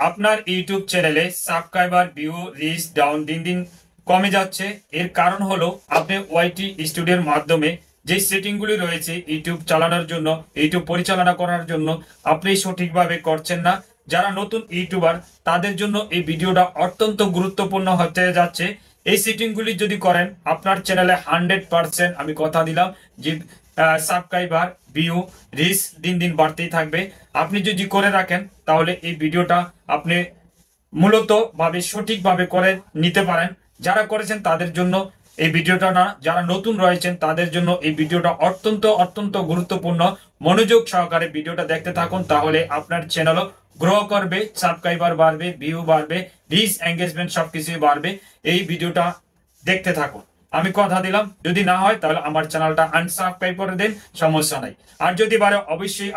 আপনার ইউটিউব চ্যানেলে subscriber view reach down দিন দিন কমে যাচ্ছে। এর কারণ হলো আপনি ওয়াইটি স্টুডিওর মাধ্যমে যে সেটিংগুলি রয়েছে ইউটিউব চালানোর জন্য, ইউটিউব পরিচালনা করার জন্য আপনি সঠিকভাবে করছেন না। যারা নতুন ইউটিউবার তাদের জন্য এই ভিডিওটা অত্যন্ত গুরুত্বপূর্ণ হতে যাচ্ছে। এই সেটিংগুলি যদি করেন আপনার চ্যানেলে 100% আমি কথা দিলাম যে সাবস্ক্রাইবার ভিউ রিচ দিন দিন বাড়তেই থাকবে। আপনি যদি করে রাখেন তাহলে এই ভিডিওটা আপনি মূলত ভাবে সঠিকভাবে করে নিতে পারেন। যারা করেছেন তাদের জন্য এই ভিডিওটা না, যারা নতুন রয়েছেন তাদের জন্য এই ভিডিওটা অত্যন্ত অত্যন্ত গুরুত্বপূর্ণ। মনোযোগ সহকারে ভিডিওটা দেখতে থাকুন, তাহলে আপনার চ্যানেলও গ্রো করবে, সাবস্ক্রাইবার বাড়বে, ভিউ বাড়বে, রিচ এঙ্গেজমেন্ট সবকিছুই বাড়বে। এই ভিডিওটা দেখতে থাকুন। আমি কথা দিলাম যদি না হয় তাহলে আমার চ্যানেলটা আনসাবস্ক্রাইব করে দেন, সমস্যা নাই। আর যদি পারে অবশ্যই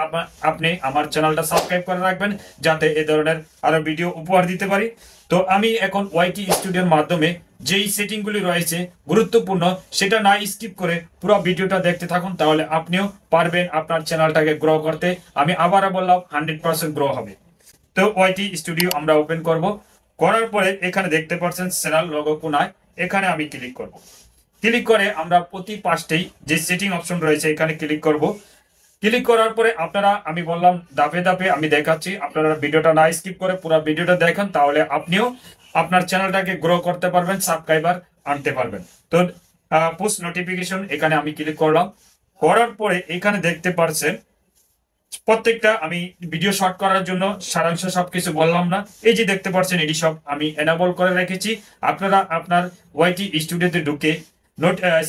আপনি আমার চ্যানেলটা সাবস্ক্রাইব করে রাখবেন যাতে এই ধরনের আরো ভিডিও উপহার দিতে পারি। তো আমি এখন ওয়াইটি স্টুডিওর মাধ্যমে যেই সেটিংগুলি রয়েছে গুরুত্বপূর্ণ সেটা না স্কিপ করে পুরো ভিডিওটা দেখতে থাকুন, তাহলে আপনিও পারবেন আপনার চ্যানেলটাকে গ্রো করতে। আমি আবারও বললাম 100% গ্রো হবে। তো ওয়াইটি স্টুডিও আমরা ওপেন করব। করার পরে এখানে দেখতে পাচ্ছেন চ্যানেল লোগো কোনায়, এখানে আমি ক্লিক করব। ক্লিক করে আমরা প্রতি পাশটাই যে সেটিং অপশন রয়েছে এখানে ক্লিক করব। ক্লিক করার পরে আপনারা, আমি বললাম ধাপে ধাপে আমি দেখাচ্ছি, আপনারা ভিডিওটা না স্কিপ করে পুরো ভিডিওটা দেখেন, তাহলে আপনিও আপনার চ্যানেলটাকে গ্রো করতে পারবেন, সাবস্ক্রাইবার আনতে পারবেন। তো পুশ নোটিফিকেশন এখানে আমি ক্লিক করলাম। করার পরে এখানে দেখতে পাচ্ছেন প্রত্যেকটা আমি ভিডিও শর্ট করার জন্য সারাংশ সবকিছু বললাম না, এই যে দেখতে পাচ্ছেন এটি সব আমি এনাবল করে রেখেছি। আপনারা আপনার ওয়াইটি স্টুডিওতে ঢুকে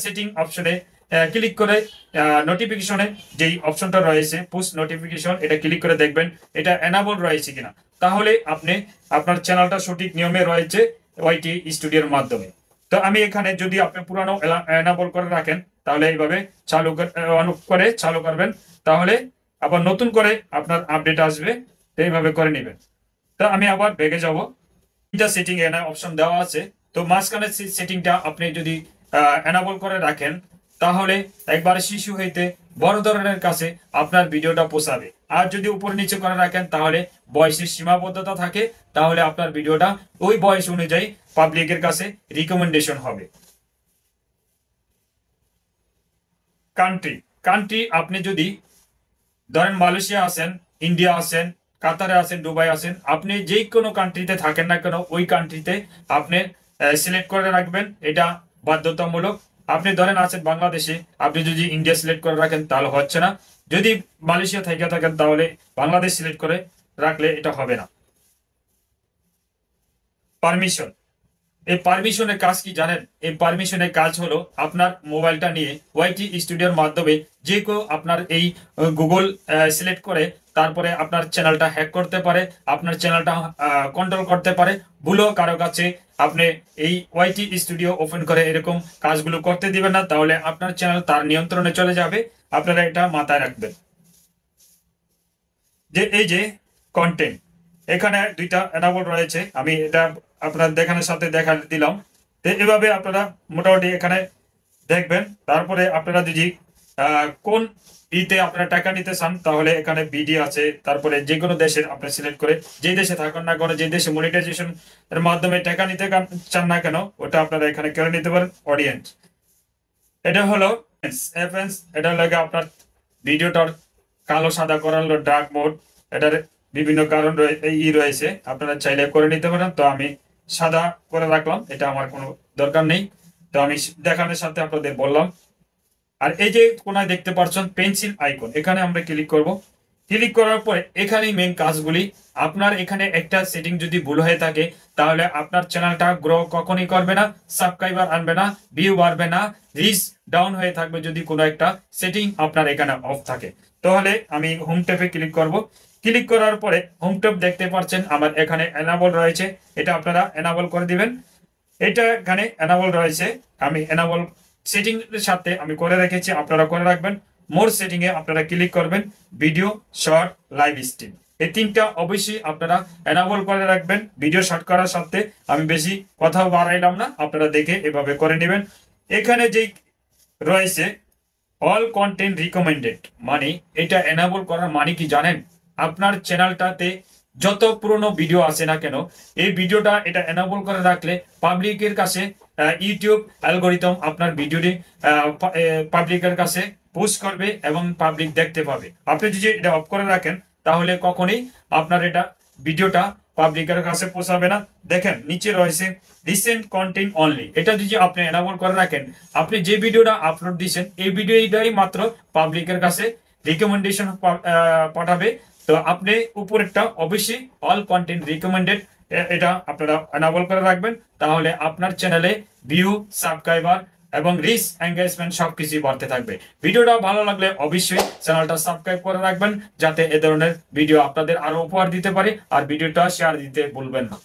সেটিং অপশনে ক্লিক করে নোটিফিকেশনে যেই অপশনটা রয়েছে পুশ নোটিফিকেশন, এটা ক্লিক করে দেখবেন এটা এনাবল রয়েছে কিনা, তাহলে আপনি আপনার চ্যানেলটা সঠিক নিয়মে রয়েছে ওয়াইটি স্টুডিওর মাধ্যমে। তো আমি এখানে যদি আপনি পুরানো এনাবল করে রাখেন তাহলে এইভাবে চালু করবেন, তাহলে আবার নতুন করে আপনার আপডেট আসবে, এইভাবে করে নেবেন। তো আমি আবার বেগে যাব। তিনটা সেটিং এখানে অপশন দেওয়া আছে, তো মাঝখানে সেটিংটা আপনি যদি এনাবল করে রাখেন তাহলে একবার শিশু হইতে বড় ধরনের কাছে আপনার ভিডিওটা পৌঁছাবে। আর যদি উপর নিচে করে রাখেন তাহলে বয়সের সীমাবদ্ধতা থাকে, তাহলে আপনার ভিডিওটা ওই বয়স অনুযায়ী পাবলিকের কাছে রিকমেন্ডেশন হবে। কান্ট্রি কান্ট্রি আপনি যদি ধরেন মালয়েশিয়া আছেন, ইন্ডিয়া আছেন, কাতারে আছেন, দুবাই আছেন, আপনি যে কোনো কান্ট্রিতে থাকেন না কেন ওই কান্ট্রিতে আপনি সিলেক্ট করে রাখবেন, এটা বাধ্যতামূলক। আপনি ধরেন আছেন বাংলাদেশে, আপনি যদি ইন্ডিয়া সিলেক্ট করে রাখেন তাহলে হচ্ছে না। যদি মালয়েশিয়া থেকে থাকেন তাহলে বাংলাদেশ সিলেক্ট করে রাখলে এটা হবে না। পারমিশন, এই পারমিশনের কাজ কি জানেন? এই পারমিশনের কাজ হলো আপনার মোবাইলটা নিয়ে ওয়াইটি স্টুডিওর মাধ্যমে যে কেউ আপনার এই গুগল সিলেক্ট করে তারপরে আপনার চ্যানেলটা হ্যাক করতে পারে, আপনার চ্যানেলটা কন্ট্রোল করতে পারে। ভুলও কারো কাছে আপনি এই ওয়াইটি স্টুডিও ওপেন করে এরকম কাজগুলো করতে দিবেন না, তাহলে আপনার চ্যানেল তার নিয়ন্ত্রণে চলে যাবে। আপনারা এটা মাথায় রাখবেন। যে এই যে কন্টেন্ট, এখানে দুইটা এনাবল রয়েছে, আমি এটা আপনার দেখানোর সাথে দেখা দিলাম। তো এভাবে আপনারা মোটামুটি এখানে দেখবেন। তারপরে আপনারা যদি কোন ইতে আপনারা টাকা নিতে চান তাহলে এখানে বিডি আছে, তারপরে যে কোনো দেশের আপনি সিলেক্ট করে যে দেশে থাকুন না কেন, যে দেশে মনিটাইজেশন এর মাধ্যমে টাকা নিতে চান না কেন ওটা আপনারা এখানে করে নিতে পারেন। অডিয়েন্স, এটা হলো এফএনস, এটা লাগে আপনার ভিডিওটার কালো সাদা করার হলো ডার্ক মোড, এটার বিভিন্ন কারণ রয়েছে, আপনারা চাইলে করে নিতে পারেন। তো আমি সাদা করে রাখলাম, এটা আমার কোনো দরকার নেই। তো আমি দেখানোর সাথে আপনাদের বললাম। আর এই যে কোনায় দেখতে পাচ্ছেন পেন্সিল আইকন, এখানে আমরা ক্লিক করব। ক্লিক করার পরে এখানেই মেন কাজগুলি। আপনার এখানে একটা সেটিং যদি ভুল হয়ে থাকে তাহলে আপনার চ্যানেলটা গ্রো কখনই করবে না, সাবস্ক্রাইবার আনবে না, ভিউ বাড়বে না, রিচ ডাউন হয়ে থাকবে যদি কোনো একটা সেটিং আপনার এখানে অফ থাকে। তাহলে আমি হোম ট্যাবে ক্লিক করব। ক্লিক করার পরে হোম ট্যাব দেখতে পাচ্ছেন আমার এখানে এনাবল রয়েছে, এটা আপনারা এনাবল করে দিবেন। এটা এখানে এনাবল রয়েছে, আমি এনাবল সেটিং এর সাথে আমি করে রেখেছি, আপনারা করে রাখবেন। মোর সেটিং এ আপনারা ক্লিক করবেন, ভিডিও শর্ট লাইভ স্ট্রিম, এই তিনটা অবশ্যই আপনারা এনাবল করে রাখবেন। ভিডিও শর্ট করার সাথে আমি বেশি কথা বাড়াইলাম না, আপনারা দেখে এভাবে করে নেবেন। এখানে যেই রয়েছে অল কন্টেন্ট রিকমেন্ডেড, মানে এটা এনাবল করার মানে কি জানেন? আপনার চ্যানেলটাতে যত পুরনো ভিডিও আছে না কেন, এই ভিডিওটা এটা এনাবল করে রাখলে পাবলিকের কাছে ইউটিউব অ্যালগোরিদম আপনার ভিডিওটি পাবলিকের কাছে পোস্ট করবে এবং পাবলিক দেখতে পাবে। আপনি যদি এটা অফ করে রাখেন তাহলে কখনোই আপনার এটা ভিডিওটা পাবলিকের কাছে পৌঁছাবে না। দেখেন নিচে রয়েছে রিসেন্ট কন্টেন্ট অনলি, এটা যদি আপনি এনাবল করে রাখেন, আপনি যে ভিডিওটা আপলোড দিয়েছেন এই ভিডিওটাই মাত্র পাবলিকের কাছে রিকমেন্ডেশন পাঠাবে। তো আপনি উপরেরটা অবশ্যই অল কন্টেন্ট রিকমেন্ডেড এটা আপনারা এনাবল করে রাখবেন, তাহলে আপনার চ্যানেলে ভিউ, সাবস্ক্রাইবার এবং রিচ এঙ্গেজমেন্ট সবকিছু বাড়তে থাকবে। ভিডিওটা ভালো লাগলে অবশ্যই চ্যানেলটা সাবস্ক্রাইব করে রাখবেন, যাতে এ ধরনের ভিডিও আপনাদের আরো উপহার দিতে পারে, আর ভিডিওটা শেয়ার দিতে ভুলবেন না।